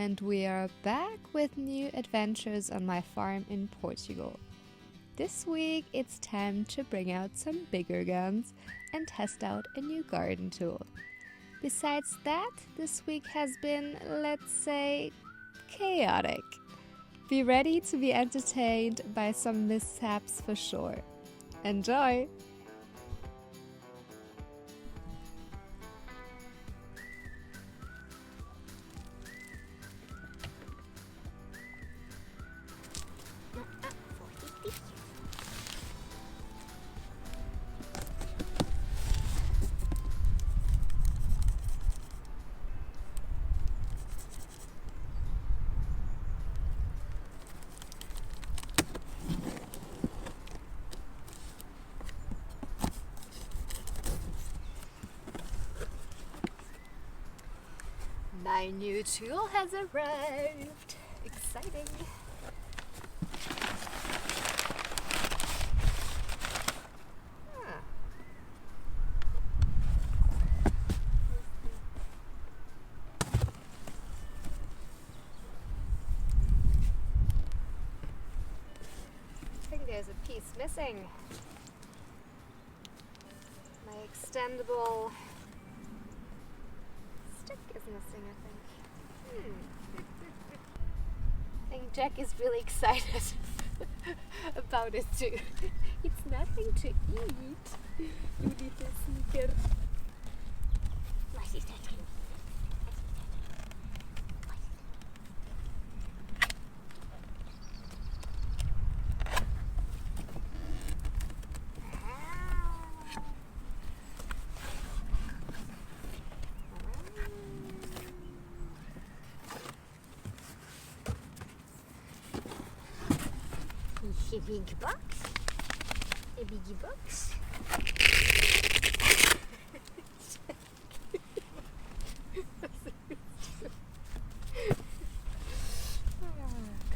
and we are back with new adventures on my farm in Portugal. This week it's time to bring out some bigger guns and test out a new garden tool. Besides that, this week has been, let's say, chaotic. Be ready to be entertained by some mishaps for sure. Enjoy! My new tool has arrived. Exciting. I think there's a piece missing. My extendable stick is missing, I think. I think Jack is really excited about it too. It's nothing to eat, you little sneaker. What is that? A big box? A biggie box?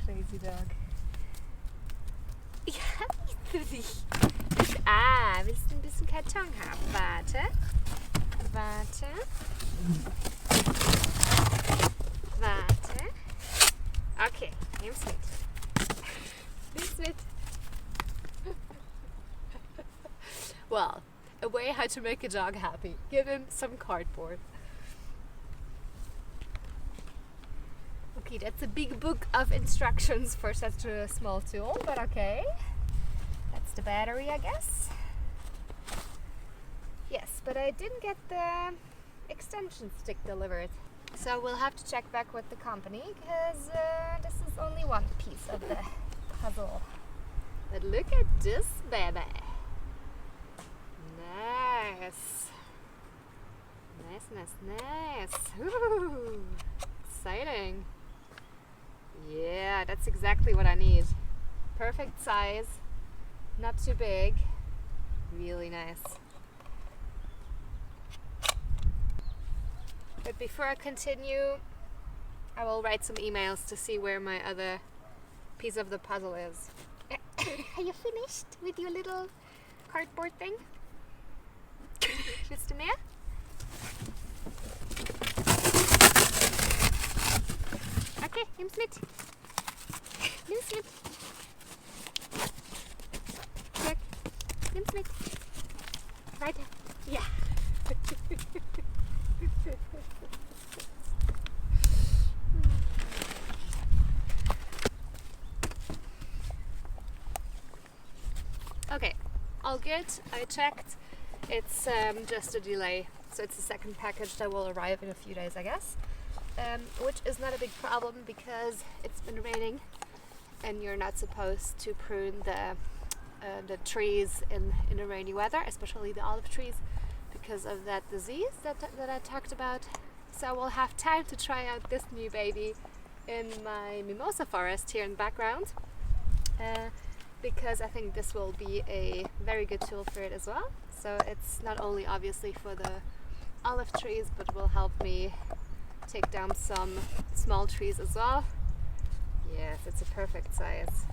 Crazy dog. Ja, willst du ein bisschen Karton haben? Warte. Okay, nimm's mit. Well, a way how to make a dog happy. Give him some cardboard. Okay, that's a big book of instructions for such a small tool, but okay. That's the battery, I guess. Yes, but I didn't get the extension stick delivered. So we'll have to check back with the company, because this is only one piece of the puzzle. But look at this baby. Nice. Ooh, exciting. Yeah, that's exactly what I need. Perfect size, not too big. Really nice. But before I continue, I will write some emails to see where my other piece of the puzzle is. Are you finished with your little cardboard thing? Mr. Mayor? Okay, nimm's mit. Jack, nimm's mit. Weiter. Ja. Okay, all good. I checked. It's just a delay, so it's the second package that will arrive in a few days, I guess. Which is not a big problem because it's been raining, and you're not supposed to prune the trees in the rainy weather, especially the olive trees, because of that disease that I talked about. So we'll have time to try out this new baby in my mimosa forest here in the background. Because I think this will be a very good tool for it as well. So it's not only obviously for the olive trees, but will help me take down some small trees as well. Yes, it's a perfect size.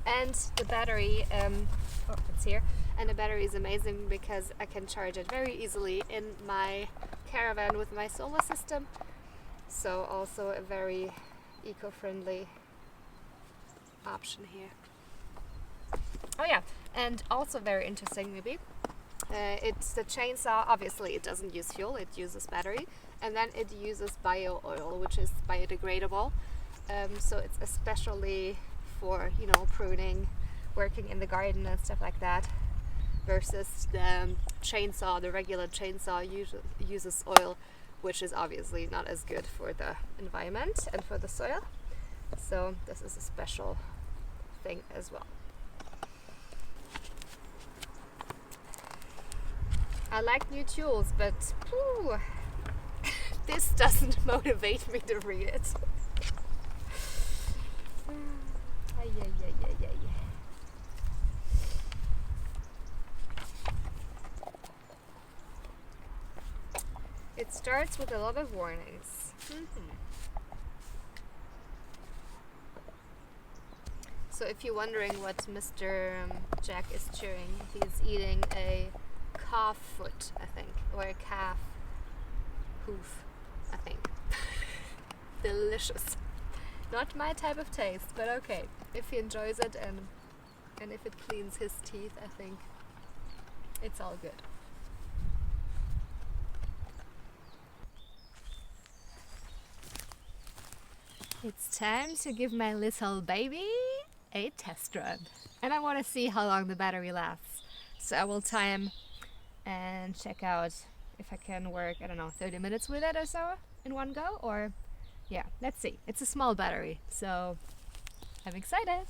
And the battery, it's here, and the battery is amazing because I can charge it very easily in my caravan with my solar system. So So also a very eco-friendly option here. Oh yeah, and also very interesting maybe. It's the chainsaw, obviously it doesn't use fuel, it uses battery, and then it uses bio oil, which is biodegradable. So it's especially for, you know, pruning, working in the garden and stuff like that, versus the chainsaw, the regular chainsaw uses oil, which is obviously not as good for the environment and for the soil. So this is a special thing as well. I like new tools, but whew, this doesn't motivate me to read it. It starts with a lot of warnings. So if you're wondering what Mr. Jack is chewing, he's eating a calf foot, I think, or a calf hoof, I think. Delicious. Not my type of taste, but okay. If he enjoys it and if it cleans his teeth, I think it's all good. It's time to give my little baby a test run. And I want to see how long the battery lasts. So I will time and check out if I can work, I don't know, 30 minutes with it or so in one go, or yeah, let's see. It's a small battery, so I'm excited.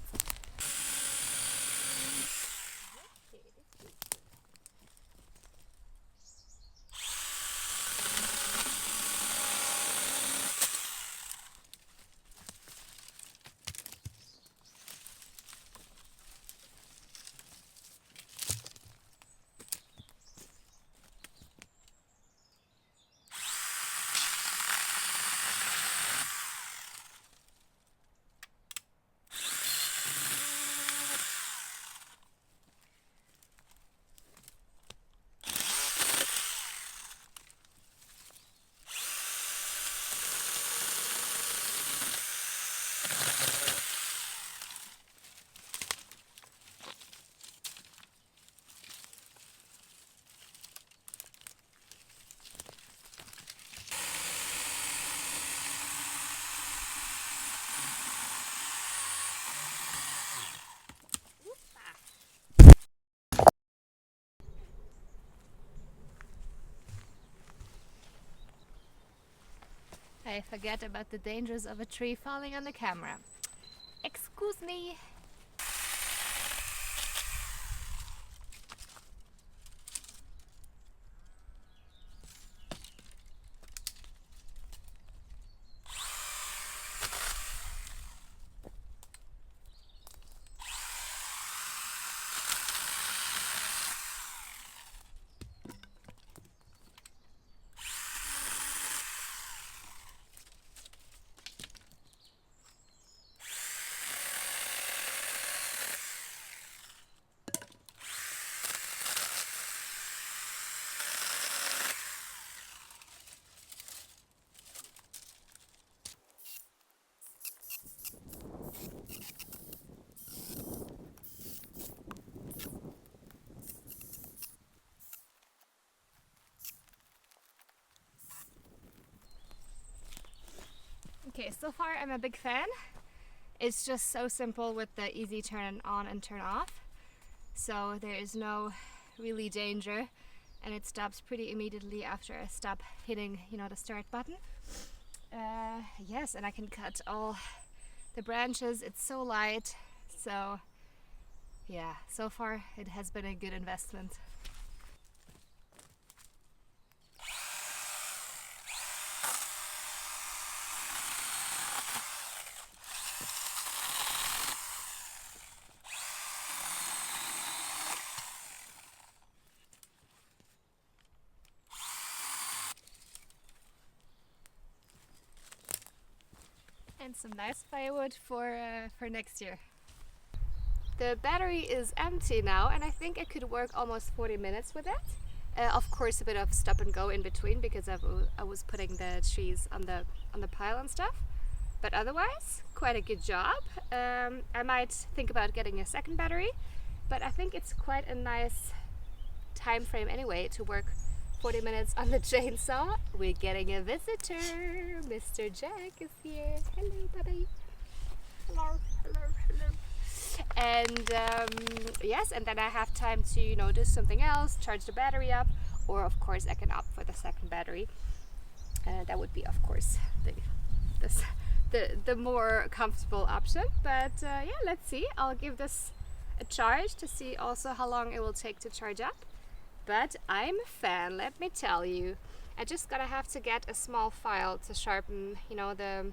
I forget about the dangers of a tree falling on the camera. Excuse me. Okay, so far I'm a big fan. It's just so simple with the easy turn on and turn off. So there is no really danger, and it stops pretty immediately after I stop hitting, you know, the start button. Yes, and I can cut all the branches. It's so light. So yeah, so far it has been a good investment. And some nice firewood for next year. The battery is empty now, and I think I could work almost 40 minutes with it. Of course, a bit of stop and go in between because I was putting the trees on the pile and stuff. But otherwise, quite a good job. I might think about getting a second battery, but I think it's quite a nice time frame anyway to work 40 minutes on the chainsaw. We're getting a visitor. Mr. Jack is here. Hello, buddy. Hello, hello, hello. And yes, and then I have time to, you know, do something else, charge the battery up, or of course I can opt for the second battery. That would be, of course, the more comfortable option. But yeah, let's see. I'll give this a charge to see also how long it will take to charge up. But I'm a fan, let me tell you. I just have to get a small file to sharpen, you know, the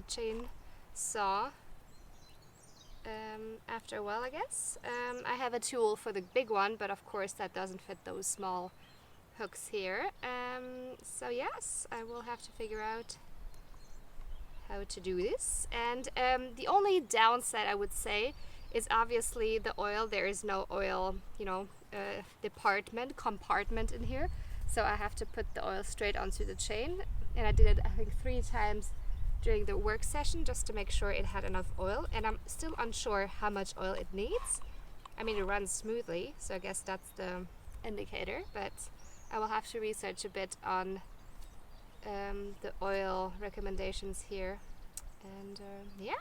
chain saw. After a while, I guess. I have a tool for the big one, but of course that doesn't fit those small hooks here. So yes, I will have to figure out how to do this. And the only downside, I would say, is obviously the oil. There is no oil, you know, compartment in here. So I have to put the oil straight onto the chain. And I did it, I think, 3 times during the work session just to make sure it had enough oil, and I'm still unsure how much oil it needs. I mean, it runs smoothly, so I guess that's the indicator, but I will have to research a bit on the oil recommendations here. And yeah,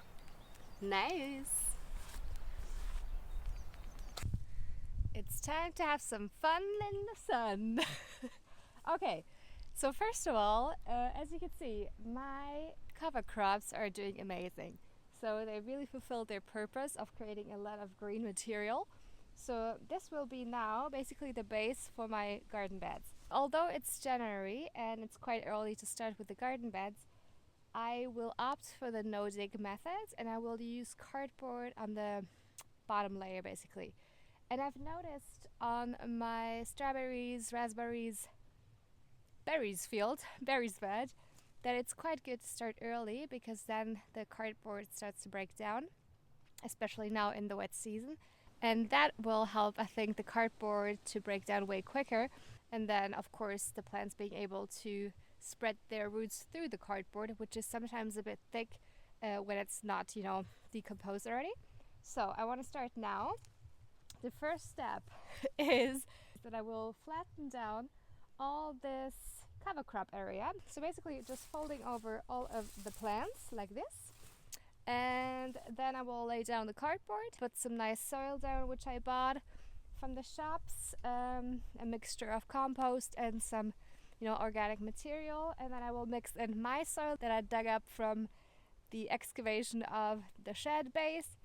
nice. It's time to have some fun in the sun. Okay, so first of all, as you can see, my cover crops are doing amazing. So they really fulfilled their purpose of creating a lot of green material. So this will be now basically the base for my garden beds. Although it's January and it's quite early to start with the garden beds, I will opt for the no-dig method, and I will use cardboard on the bottom layer basically. And I've noticed on my strawberries, raspberries, berries bed, that it's quite good to start early because then the cardboard starts to break down, especially now in the wet season. And that will help, I think, the cardboard to break down way quicker. And then, of course, the plants being able to spread their roots through the cardboard, which is sometimes a bit thick when it's not, you know, decomposed already. So I want to start now. The first step is that I will flatten down all this cover crop area. So basically just folding over all of the plants like this. And then I will lay down the cardboard, put some nice soil down, which I bought from the shops, a mixture of compost and some, you know, organic material. And then I will mix in my soil that I dug up from the excavation of the shed base.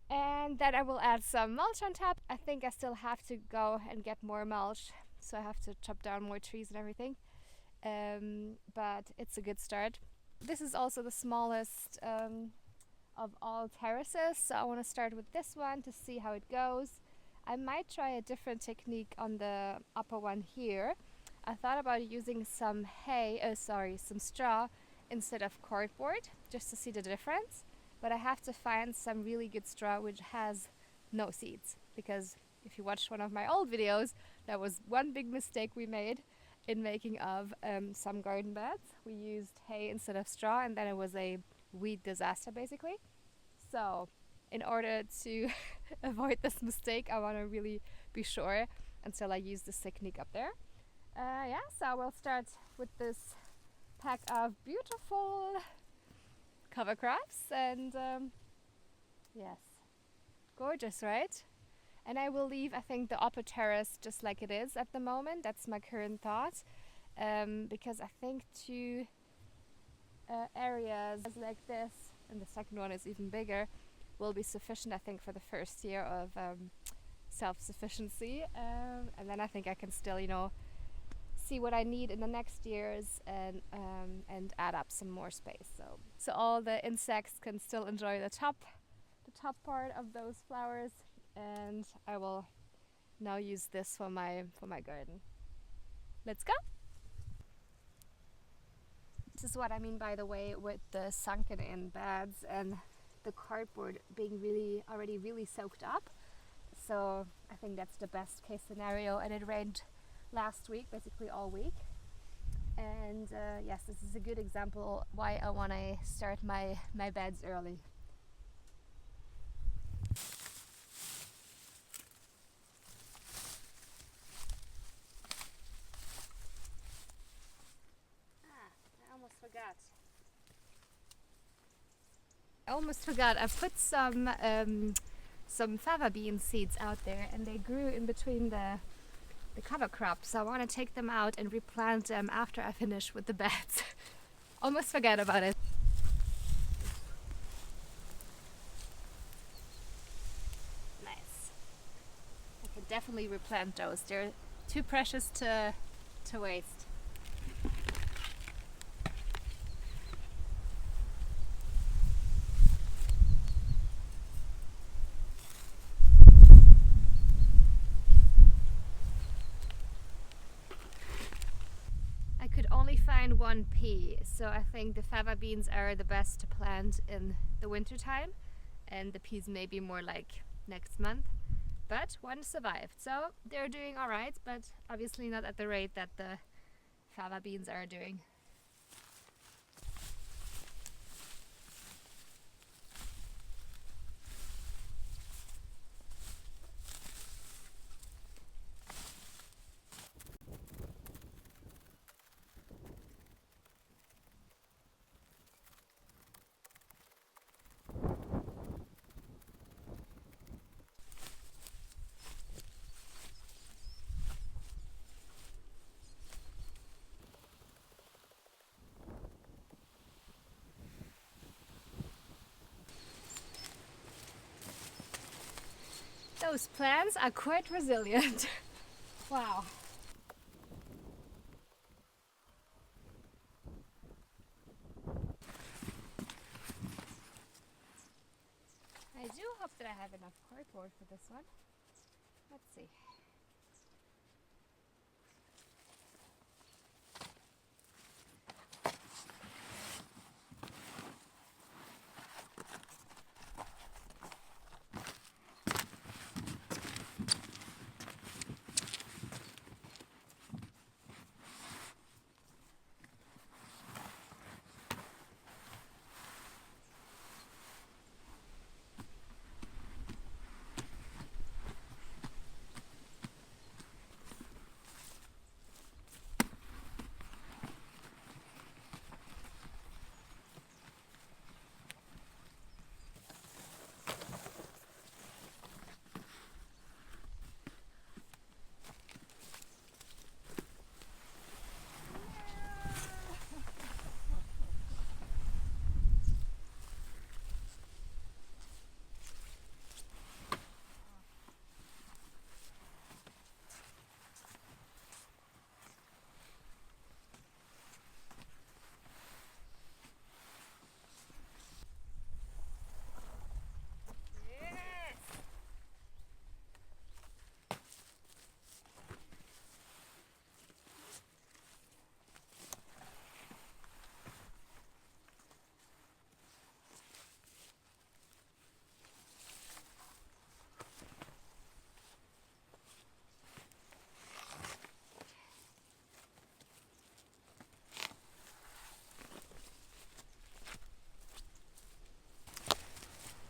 And then I will add some mulch on top. I think I still have to go and get more mulch, so I have to chop down more trees and everything. But it's a good start. This is also the smallest of all terraces, so I want to start with this one to see how it goes. I might try a different technique on the upper one here. I thought about using some some straw instead of cardboard, just to see the difference. But I have to find some really good straw which has no seeds, because if you watched one of my old videos, that was one big mistake we made in making of some garden beds. We used hay instead of straw, and then it was a weed disaster basically. So in order to avoid this mistake, I want to really be sure until I use this technique up there. Yeah, so I will start with this pack of beautiful cover crops, and yes, gorgeous, right? And I will leave, I think, the upper terrace just like it is at the moment. That's my current thought, because I think 2 areas like this, and the second one is even bigger, will be sufficient, I think, for the first year of self-sufficiency, and then I think I can still, you know, see what I need in the next years and add up some more space. So all the insects can still enjoy the top part of those flowers, and I will now use this for my garden. Let's go. This is what I mean, by the way, with the sunken in beds and the cardboard being already really soaked up. so I think that's the best case scenario. And it rained last week, basically all week. And yes, this is a good example why I want to start my beds early. I almost forgot. I put some fava bean seeds out there, and they grew in between the cover crops. So I want to take them out and replant them after I finish with the beds. Almost forget about it. Nice. I can definitely replant those. They're too precious to waste. Find one pea, so I think the fava beans are the best to plant in the winter time, and the peas maybe more like next month, but one survived, so they're doing all right, but obviously not at the rate that the fava beans are doing. Those plants are quite resilient. Wow. I do hope that I have enough cardboard for this one. Let's see.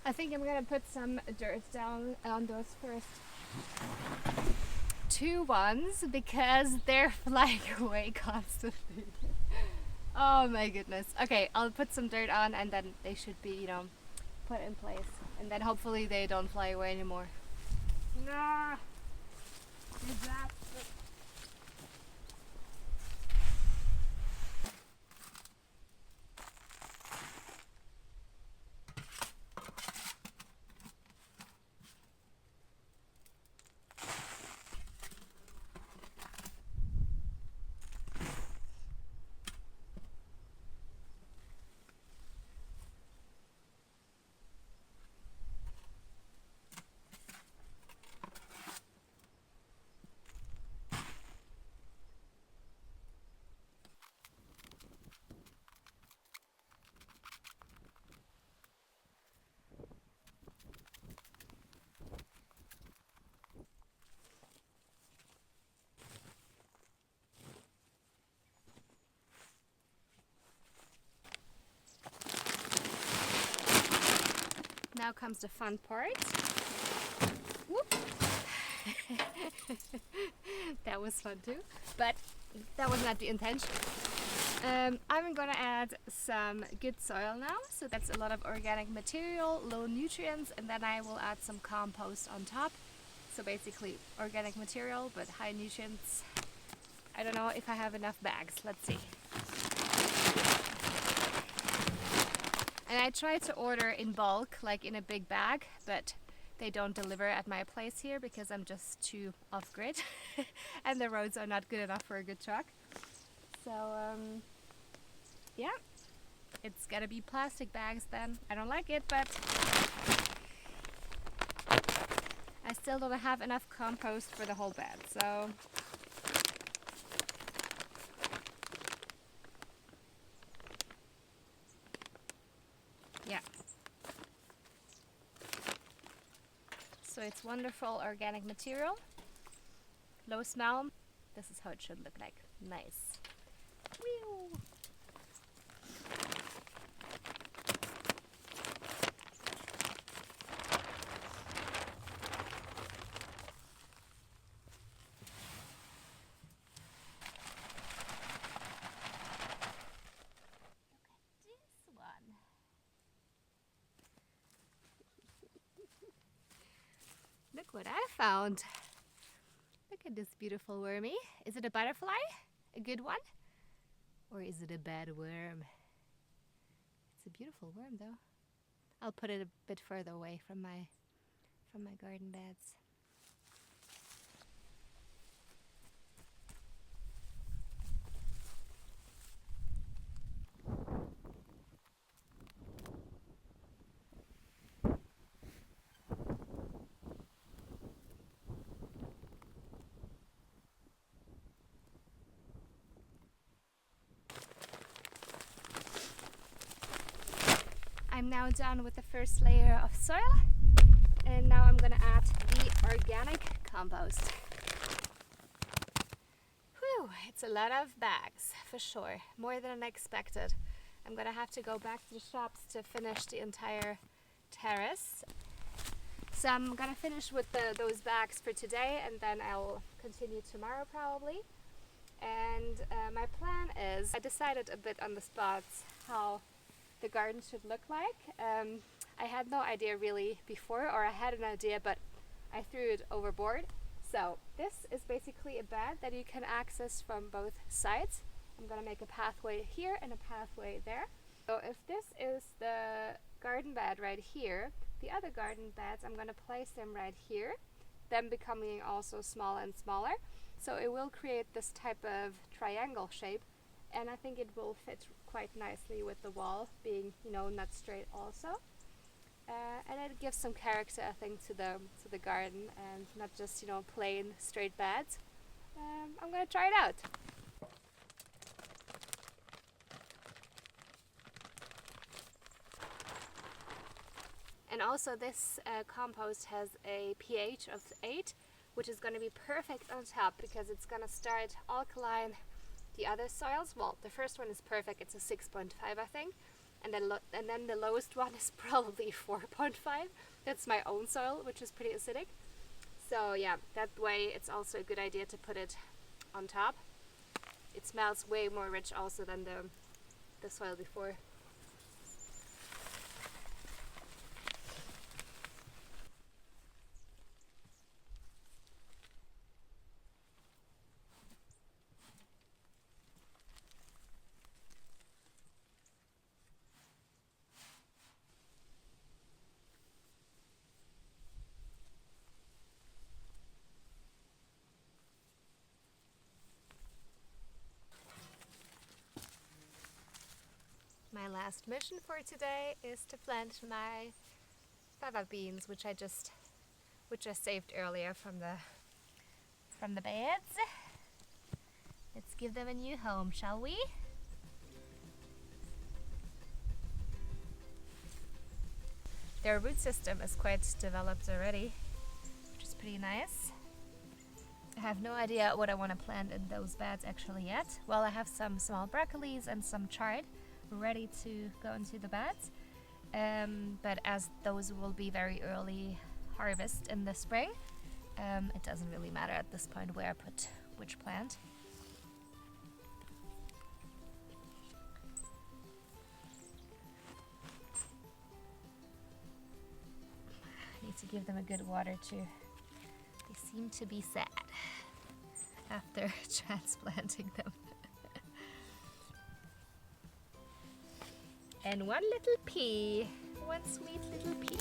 I think I'm gonna put some dirt down on those first two ones because they're flying away constantly. Oh my goodness. Okay, I'll put some dirt on and then they should be, put in place. And then hopefully they don't fly away anymore. Nah! Disaster. now comes the fun part. Whoop. That was fun too, but that was not the intention. I'm gonna add some good soil now, so that's a lot of organic material, low nutrients, and then I will add some compost on top. So basically organic material but high nutrients. I don't know if I have enough bags, let's see. And I tried to order in bulk, like in a big bag, but they don't deliver at my place here because I'm just too off-grid and the roads are not good enough for a good truck. So yeah, it's gotta be plastic bags then. I don't like it, but I still don't have enough compost for the whole bed, so yeah. So it's wonderful organic material, low smell. This is how it should look like. Nice. Whew. Look what I found. Look at this beautiful wormy. Is it a butterfly? A good one? Or is it a bad worm? It's a beautiful worm though. I'll put it a bit further away from my garden beds. I'm now done with the first layer of soil, and now I'm gonna add the organic compost. Whew, it's a lot of bags for sure, more than I expected. I'm gonna have to go back to the shops to finish the entire terrace. So I'm gonna finish with those bags for today, and then I'll continue tomorrow probably. And my plan is, I decided a bit on the spot how the garden should look like. I had no idea really before, or I had an idea but I threw it overboard. So this is basically a bed that you can access from both sides. I'm gonna make a pathway here and a pathway there. So if this is the garden bed right here, the other garden beds I'm gonna place them right here, them becoming also smaller and smaller. So it will create this type of triangle shape, and I think it will fit quite nicely with the wall being, you know, not straight also. And it gives some character, I think, to the garden, and not just, you know, plain straight beds. I'm gonna try it out. And also this compost has a pH of 8, which is going to be perfect on top because it's going to start alkaline the other soils. Well, the first one is perfect, it's a 6.5 I think, and then the lowest one is probably 4.5. That's my own soil, which is pretty acidic. So yeah, that way it's also a good idea to put it on top. It smells way more rich also than the soil before. My last mission for today is to plant my fava beans, which I saved earlier from the beds. Let's give them a new home, shall we? Their root system is quite developed already, which is pretty nice. I have no idea what I want to plant in those beds actually yet. Well, I have some small broccolis and some chard ready to go into the beds, but as those will be very early harvest in the spring, it doesn't really matter at this point where I put which plant. I need to give them a good water too. They seem to be sad after transplanting them. And one little pea, one sweet little pea.